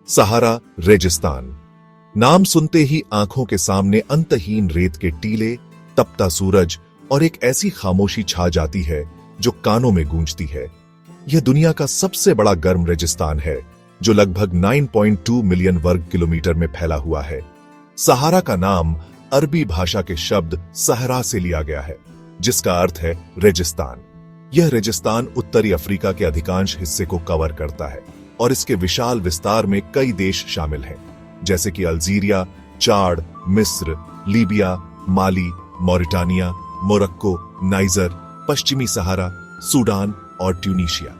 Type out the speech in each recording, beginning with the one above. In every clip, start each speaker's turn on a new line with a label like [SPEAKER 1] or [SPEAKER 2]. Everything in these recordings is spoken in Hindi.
[SPEAKER 1] सहारा रेगिस्तान। नाम सुनते ही आंखों के सामने अंतहीन रेत के टीले, तपता सूरज और एक ऐसी खामोशी छा जाती है जो कानों में गूंजती है। यह दुनिया का सबसे बड़ा गर्म रेगिस्तान है जो लगभग 9.2 मिलियन वर्ग किलोमीटर में फैला हुआ है। सहारा का नाम अरबी भाषा के शब्द सहरा से लिया गया है, जिसका अर्थ है रेगिस्तान। यह रेगिस्तान उत्तरी अफ्रीका के अधिकांश हिस्से को कवर करता है और इसके विशाल विस्तार में कई देश शामिल हैं, जैसे कि अल्जीरिया, चाड, मिस्र, लीबिया, माली, मॉरिटानिया, मोरक्को, नाइजर, पश्चिमी सहारा, सूडान और ट्यूनीशिया।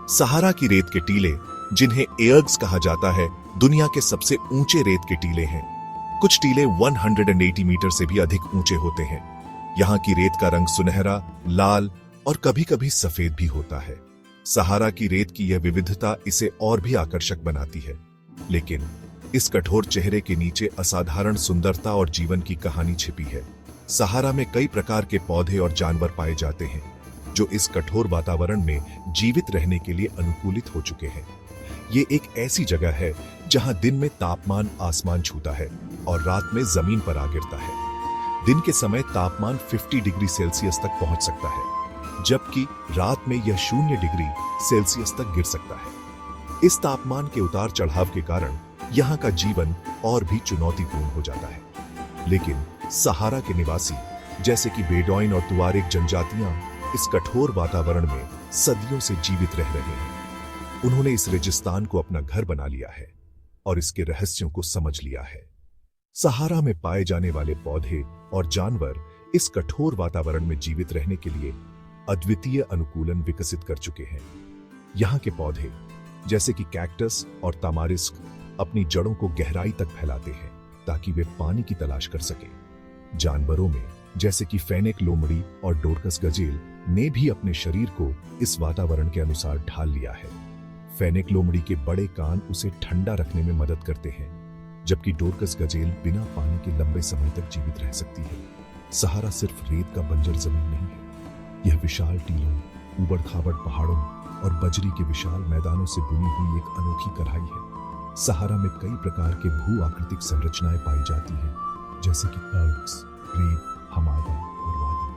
[SPEAKER 1] सहारा की रेत के टीले, जिन्हें एयर्ग्स कहा जाता है, दुनिया के सबसे ऊंचे रेत के टीले हैं। कुछ टीले 180 मीटर से भी अधिक ऊंचे होते हैं। यहाँ की रेत का रंग सुनहरा, लाल और कभी-कभी सफेद भी होता है। सहारा की रेत की यह विविधता इसे और भी आकर्षक बनाती है, लेकिन इस कठोर चेहरे के नीचे असाधारण सुंदरता और जीवन की कहानी छिपी है। सहारा में कई प्रकार के पौधे और जानवर पाए जाते हैं जो इस कठोर वातावरण में जीवित रहने के लिए अनुकूलित हो चुके हैं। ये एक ऐसी जगह है जहां दिन में तापमान आसमान छूता है और रात में जमीन पर आ गिरता है। दिन के समय तापमान 50 डिग्री सेल्सियस तक पहुंच सकता है, जबकि रात में यह 0 डिग्री सेल्सियस तक गिर सकता है। इस तापमान के उतार चढ़ाव के कारण यहाँ का जीवन और भी चुनौतीपूर्ण हो जाता है। लेकिन सहारा के निवासी, जैसे कि बेडॉइन और तुआरेग जनजातियां, इस कठोर वातावरण में सदियों से जीवित रह रहे हैं। उन्होंने इस रेगिस्तान को अपना घर बना लिया है और इसके रहस्यों को समझ लिया है। सहारा में पाए जाने वाले पौधे और जानवर इस कठोर वातावरण में जीवित रहने के लिए अद्वितीय अनुकूलन विकसित कर चुके हैं। यहाँ के पौधे, जैसे कि कैक्टस और तामारिस्क, अपनी जड़ों को गहराई तक फैलाते हैं ताकि वे पानी की तलाश कर सकें। जानवरों में, जैसे कि फेनेक लोमड़ी और डोरकस गजेल, ने भी अपने शरीर को इस वातावरण के अनुसार ढाल लिया है। फेनेक लोमड़ी के बड़े कान उसे ठंडा रखने में मदद करते हैं, जबकि डोरकस गजेल बिना पानी के लंबे समय तक जीवित रह सकती है। सहारा सिर्फ रेत का बंजर जमीन नहीं है, यह विशाल टीलों, ऊबड़-खाबड़ पहाड़ों और बजरी के विशाल मैदानों से बुनी हुई एक अनोखी कढ़ाई है। सहारा में कई प्रकार के भू आकृतिक संरचनाएं पाई जाती हैं, जैसे कि अर्क्स, रेत, हमादा और वादी।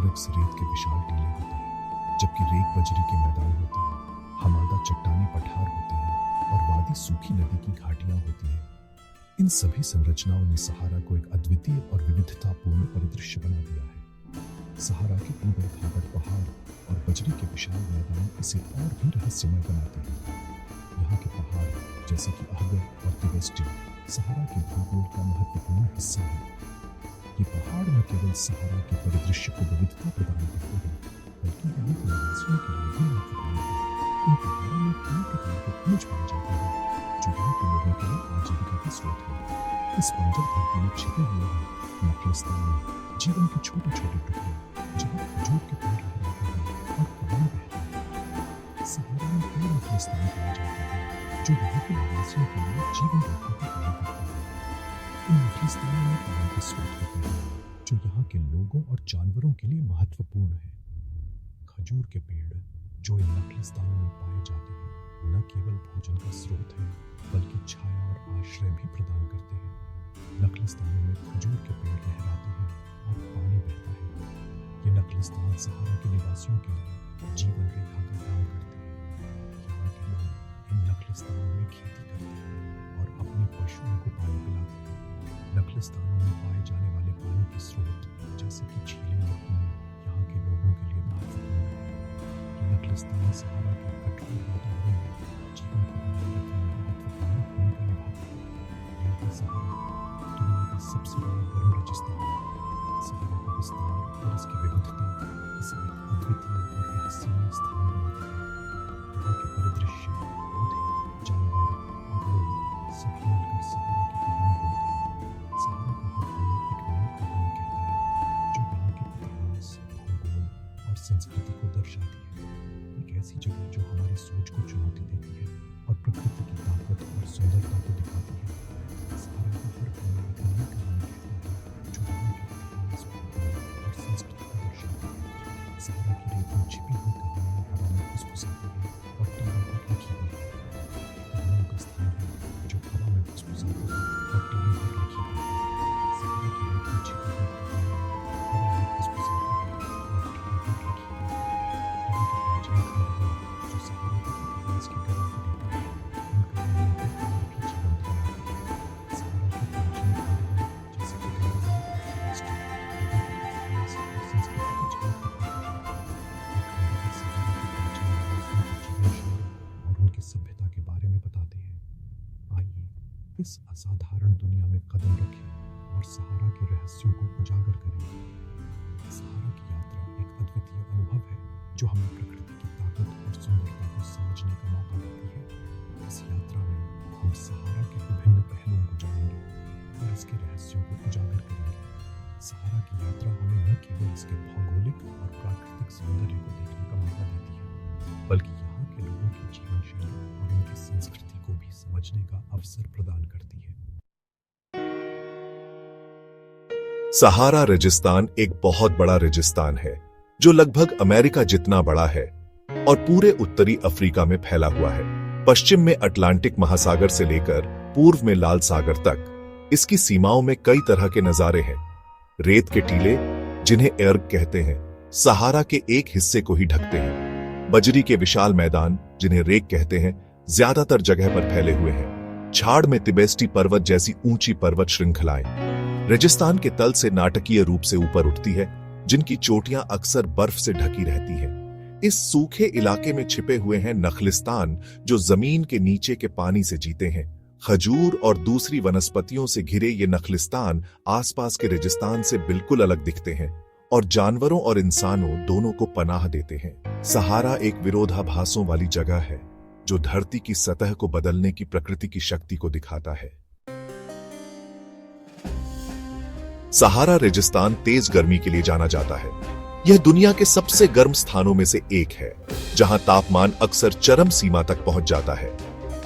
[SPEAKER 1] अर्क्स रेत के विशाल टीले होते हैं, जबकि रेत बजरी के मैदान होते हैं। हमादा चट्टानी पठार होते हैं और वादी सूखी नदी की घाटियां होती हैं। इन सभी संरचनाओं ने सहारा को एक अद्वितीय और विविधतापूर्ण परिदृश्य बना दिया है। सहारा के ऊबड़-खाबड़ पहाड़ और बजरी के विशाल मैदान इसे और भी रहस्यमय बनाते हैं। यहाँ के पहाड़, जैसे कि अहगर और तिबेस्टी, सहारा के भूगोल का महत्वपूर्ण हिस्सा है। ये पहाड़ न केवल सहारा के परिदृश्य को विविधता प्रदान करते हैं, बल्कि यहाँ के निवासियों के लिए भी महत्वपूर्ण है। इन पहाड़ों में कई प्रकार के खनिज पाए जाते हैं, जो यहाँ के लोगों के लिए आजीविका का स्रोत है। इस बंजर धरती में छिपे हुए हैं नखलिस्तान में जीवन के छोटे-छोटे टुकड़े, जहाँ खजूर के पेड़ लहराते हैं और पानी बहता है। सहारा में कई नखलिस्तान पाए जाते हैं जो यहाँ के निवासियों के लिए जीवन रक्षा का काम करते हैं। इन नखलिस्तानों में पानी के स्रोत होते हैं जो यहाँ के लोगों और जानवरों के लिए महत्वपूर्ण है। खजूर के पेड़ जो इन नखलिस्तानों में पाए जाते हैं, न केवल भोजन का स्रोत है, बल्कि छाया और आश्रय भी प्रदान करते हैं। नखलिस्तानों में खजूर के पेड़ लहराते हैं और पानी बहता है। ये नखलिस्तान सहारा के निवासियों के लिए जीवन रेखा का काम करते हैं। यहाँ के लोग इन नखलिस्तानों में खेती करते हैं और अपने पशुओं को पानी पिलाते हैं। नखलिस्तानों में पाए जाने वाले पानी के स्रोत, जैसे कि झीलें और कुएं, यहाँ के लोगों के लिए महत्वपूर्ण है। ये नखलिस्तान सहारा के कठोर वातावरण में जीवन को बनाए रखने में महत्वपूर्ण भूमिका निभाते हैं। यहाँ का सहारा दुनिया का सबसे बड़ा गर्म रेगिस्तान है। सहारा का विस्तार और इसकी विविधता इसे एक अद्वितीय और रहस्यमय स्थान बनाते हैं। यहाँ के परिदृश्य, पौधे, जानवर और लोग सभी मिलकर सहारा की कहानी बोलते हैं। सहारा का हर कोना एक नई कहानी कहता है, जो यहाँ के इतिहास, भूगोल और संस्कृति को दर्शाती है। एक ऐसी जगह जो
[SPEAKER 2] सभ्यता के बारे में बताते हैं। आइए इस असाधारण दुनिया में कदम रखें और सहारा के रहस्यों को उजागर करें। सहारा की यात्रा एक अद्वितीय अनुभव है जो हमें प्रकृति की ताकत और सुंदरता को समझने का मौका देती है। इस यात्रा में हम सहारा के विभिन्न पहलुओं को जानेंगे और इसके रहस्यों को उजागर करेंगे। सहारा की यात्रा हमें न केवल इसके भौगोलिक और प्राकृतिक सौंदर्य को देखने का मौका देती है, बल्कि यहाँ के लोगों की जीवन शैली और उनकी संस्कृति को भी समझने का अवसर प्रदान करती है।
[SPEAKER 1] सहारा रेगिस्तान एक बहुत बड़ा रेगिस्तान है जो लगभग अमेरिका जितना बड़ा है और पूरे उत्तरी अफ्रीका में फैला हुआ है। पश्चिम में अटलांटिक महासागर से लेकर पूर्व में लाल सागर तक इसकी सीमाओं में कई तरह के नजारे हैं। रेत के टीले जिन्हें एर्ग कहते हैं सहारा के एक हिस्से को ही ढकते हैं। बजरी के विशाल मैदान जिन्हें रेक कहते हैं ज्यादातर जगह पर फैले हुए हैं। झाड़ में तिबेस्टी पर्वत जैसी ऊंची पर्वत श्रृंखलाएं रेगिस्तान के तल से नाटकीय रूप से ऊपर उठती है, जिनकी चोटियां अक्सर बर्फ से ढकी रहती हैं। इस सूखे इलाके में छिपे हुए हैं नखलिस्तान जो जमीन के नीचे के पानी से जीते हैं। खजूर और दूसरी वनस्पतियों से घिरे ये नखलिस्तान आसपास के रेगिस्तान से बिल्कुल अलग दिखते हैं और जानवरों और इंसानों दोनों को पनाह देते हैं। सहारा एक विरोधाभासों वाली जगह है जो धरती की सतह को बदलने की प्रकृति की शक्ति को दिखाता है। सहारा रेगिस्तान तेज गर्मी के लिए जाना जाता है। यह दुनिया के सबसे गर्म स्थानों में से एक है, जहां तापमान अक्सर चरम सीमा तक पहुंच जाता है।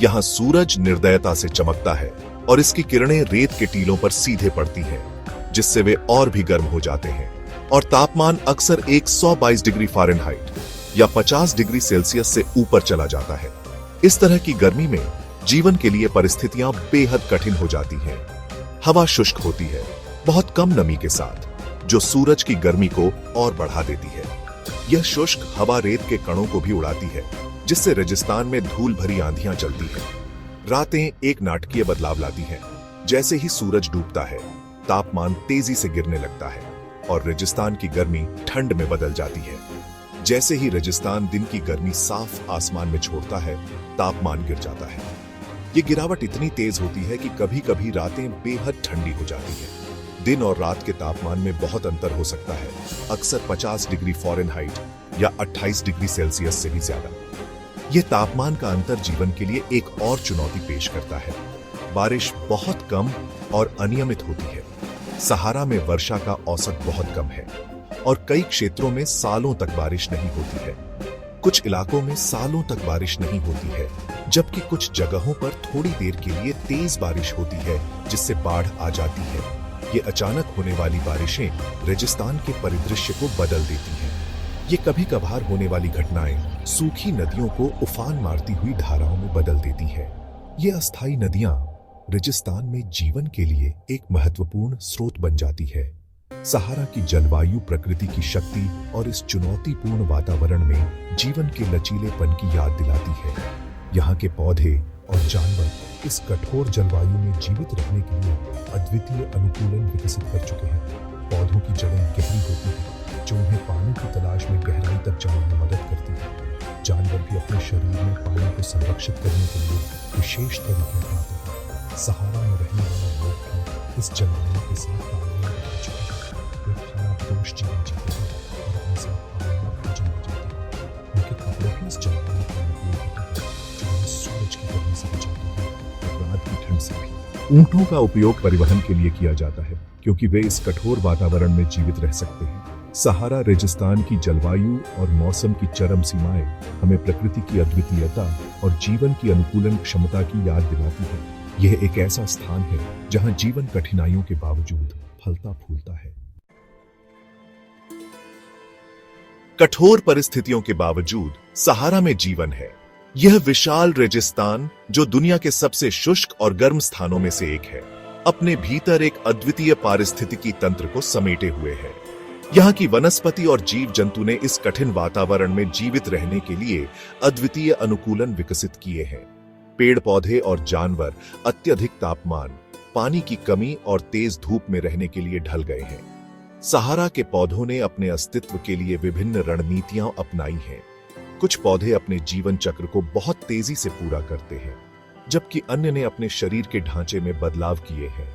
[SPEAKER 1] यहां सूरज निर्दयता से चमकता है और इसकी किरणें रेत के टीलों पर सीधे पड़ती हैं, जिससे वे और भी गर्म हो जाते हैं और तापमान अक्सर 122 डिग्री फ़ारेनहाइट या 50 डिग्री सेल्सियस से ऊपर चला जाता है। इस तरह की गर्मी में जीवन के लिए परिस्थितियां बेहद कठिन हो जाती हैं। हवा शुष्क होती है, बहुत कम नमी के साथ, जो सूरज की गर्मी को और बढ़ा देती है। यह शुष्क हवा रेत के कणों को भी उड़ाती है, जिससे रेगिस्तान में धूल भरी आंधियां चलती हैं। रातें एक नाटकीय बदलाव लाती हैं। जैसे ही सूरज डूबता है, तापमान तेजी से गिरने लगता है और रेगिस्तान की गर्मी ठंड में बदल जाती है। जैसे ही रेगिस्तान दिन की गर्मी साफ आसमान में छोड़ता है, तापमान गिर जाता है। ये गिरावट इतनी तेज होती है कि कभी-कभी रातें बेहद ठंडी हो जाती हैं। दिन और रात के तापमान में बहुत अंतर हो सकता है, अक्सर 50 डिग्री फ़ारेनहाइट या 28 डिग्री सेल्सियस से भी ज्यादा। यह तापमान का अंतर जीवन के लिए एक और चुनौती पेश करता है। बारिश बहुत कम और अनियमित होती है। सहारा में वर्षा का औसत बहुत कम है और कई क्षेत्रों में सालों तक बारिश नहीं होती है। कुछ इलाकों में सालों तक बारिश नहीं होती है, जबकि कुछ जगहों पर थोड़ी देर के लिए तेज बारिश होती है, जिससे बाढ़ आ जाती है। ये अचानक होने वाली बारिशें रेगिस्तान के परिदृश्य को बदल देती हैं। ये कभी कभार होने वाली घटनाएं सूखी नदियों को उफान मारती हुई धाराओं में बदल देती हैं। ये अस्थायी नदियां रेगिस्तान में जीवन के लिए एक महत्वपूर्ण स्रोत बन जाती है। सहारा की जलवायु प्रकृति की शक्ति और इस चुनौतीपूर्ण वातावरण में जीवन के लचीलेपन की याद दिलाती है। यहाँ के पौधे और जानवर इस कठोर जलवायु में जीवित रहने के लिए अद्वितीय अनुकूलन विकसित कर चुके हैं। पौधों की जड़ें गहरी होती हैं, जो उन्हें पानी की तलाश में गहराई तक जाने में मदद करती है। जानवर भी अपने शरीर में पानी को संरक्षित करने के लिए विशेष तरीके अपनाते हैं। सहारा में रहने वाले लोग भी इस जलवायु के साथ तालमेल बना चुके हैं। वे खानाबदोश जीवन जीते हैं और अपने साथ पानी और भोजन ले जाते हैं। उनके कपड़े भी इस जलवायु के अनुकूल होते हैं, जो उन्हें सूरज की गर्मी से बचाते हैं और रात की ठंड से भी। ऊंटों का उपयोग परिवहन के लिए किया जाता है, क्योंकि वे इस कठोर वातावरण में जीवित रह सकते हैं। सहारा रेगिस्तान की जलवायु और मौसम की चरम सीमाएं हमें प्रकृति की अद्वितीयता और जीवन की अनुकूलन क्षमता की याद दिलाती है। यह एक ऐसा स्थान है जहां जीवन कठिनाइयों के बावजूद फलता फूलता है। कठोर परिस्थितियों के बावजूद सहारा में जीवन है। यह विशाल रेगिस्तान, जो दुनिया के सबसे शुष्क और गर्म स्थानों में से एक है, अपने भीतर एक अद्वितीय पारिस्थितिकी तंत्र को समेटे हुए है। यहाँ की वनस्पति और जीव जंतु ने इस कठिन वातावरण में जीवित रहने के लिए अद्वितीय अनुकूलन विकसित किए हैं। पेड़ पौधे और जानवर अत्यधिक तापमान, पानी की कमी और तेज धूप में रहने के लिए ढल गए हैं। सहारा के पौधों ने अपने अस्तित्व के लिए विभिन्न रणनीतियां अपनाई हैं। कुछ पौधे अपने जीवन चक्र को बहुत तेजी से पूरा करते हैं, जबकि अन्य ने अपने शरीर के ढांचे में बदलाव किए हैं।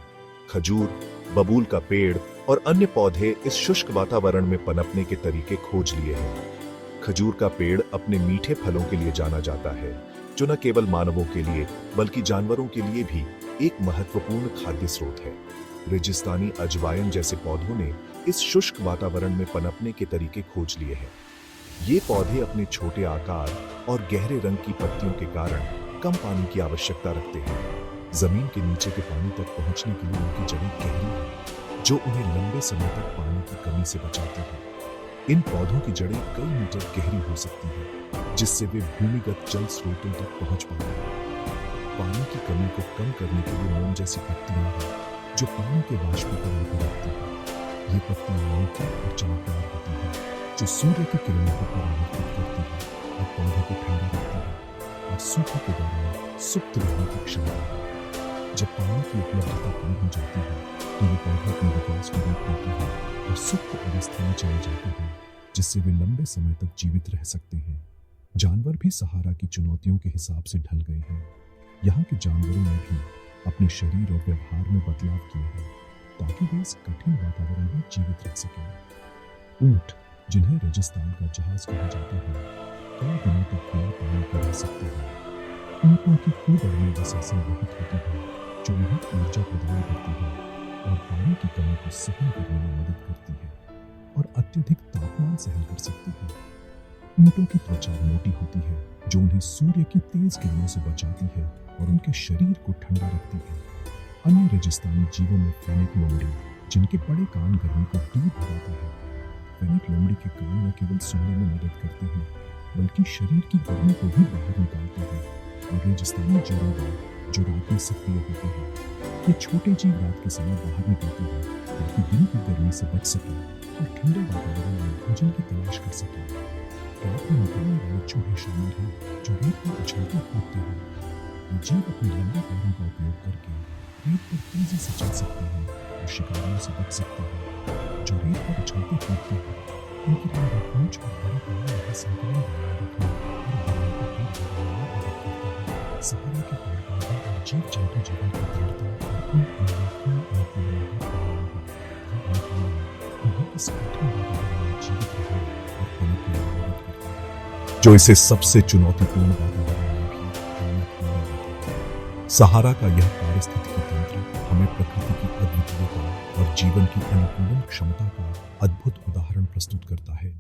[SPEAKER 1] खजूर, बबूल का पेड़ और अन्य पौधे इस शुष्क वातावरण में पनपने के तरीके खोज लिए हैं। खजूर का पेड़ अपने मीठे फलों के लिए जाना जाता है, जो न केवल मानवों के लिए बल्कि जानवरों के लिए भी एक महत्वपूर्ण खाद्य स्रोत है। रेगिस्तानी अजवाइन जैसे पौधों ने इस शुष्क वातावरण में पनपने के तरीके खोज लिए हैं। ये पौधे अपने छोटे आकार और गहरे रंग की पत्तियों के कारण कम पानी की आवश्यकता रखते हैं। जमीन के नीचे के पानी तक पहुंचने के लिए उनकी जड़ें गहरी हैं, जो उन्हें लंबे समय तक पानी की कमी से बचाती हैं। इन पौधों की जड़ें कई मीटर गहरी हो सकती हैं, जिससे वे भूमिगत जल स्रोतों तक पहुंच पाते हैं। पानी की कमी को कम करने के लिए मोम जैसी पत्तियां हैं, जो पानी के वाष्पीकरण को रोकती हैं। ये पत्तियां मोटी और चमकदार होती हैं, जो सूर्य की किरणों को परावर्तित करती हैं और पौधे को ठंडा रखती हैं और सूखे के दौरान सुप्त रहने की क्षमता है। जब पानी की उपलब्धता कम हो जाती है, तो ये पौधे अपने विकास को रोक देते हैं और सुप्त अवस्था में चले जाते हैं, जिससे वे लंबे समय तक जीवित रह सकते हैं। जानवर भी सहारा की चुनौतियों के हिसाब से ढल गए हैं। यहाँ के जानवरों ने भी अपने शरीर और व्यवहार में बदलाव किए हैं, ताकि वे इस कठिन वातावरण में जीवित रह सकें। ऊंट, जिन्हें रेगिस्तान का जहाज कहा जाता है, कई दिनों तक बिना पानी के रह सकते हैं। ऊंटों की खूब बढ़ने वजह संग्रहित होती है, जो उन्हें ऊर्जा प्रदान करती है और पानी की कमी को सहन करने में मदद करती है और अत्यधिक तापमान सहन कर सकती है। ऊंटों की त्वचा मोटी होती है, जो उन्हें सूर्य की तेज किरणों से बचाती है और उनके शरीर को ठंडा रखती है। अन्य रेगिस्तानी जीवों में फेनिक लोमड़ी, जिनके बड़े कान गर्मी को दूर भगाते हैं। फेनिक लोमड़ी के कान न केवल सुनने में मदद करते हैं, बल्कि शरीर की गर्मी को भी बाहर निकालते हैं। और रेगिस्तानी जोड़ेदार, जो रात में सक्रिय होते हैं, ये छोटे जीव रात के समय बाहर निकलते हैं ताकि दिन की गर्मी से बच सकें और ठंडे वातावरण में भोजन की तलाश कर सकें। रात में निकलने वाले चूहे शामिल हैं, जो रेत पर उछलते कूदते हैं। ये जीव अपने लंबे पैरों का उपयोग करके रेत पर तेजी से चल सकते हैं और शिकारियों से बच सकते हैं, जो रेत पर उछलते कूदते हैं। इनकी लंबी पूंछ और बड़े पैर उन्हें संतुलन बनाए रखने और बलों को दूर भगाने में मदद करते हैं। सहारा के पेड़ पौधे और जीव जंतु जीवन की दृढ़ता और उन अनोखी अनुकूलता का परिणाम है। उन्हें इस कठिन वातावरण में जीवित रहने और पनपने में मदद करते हैं, जो इसे सबसे चुनौतीपूर्ण वातावरण में भी उन्नत होने देते हैं। सहारा का यह पारिस्थितिकी तंत्र हमें प्रकृति की अद्वितीयता और जीवन की अनुकूलन क्षमता का अद्भुत उदाहरण प्रस्तुत करता है।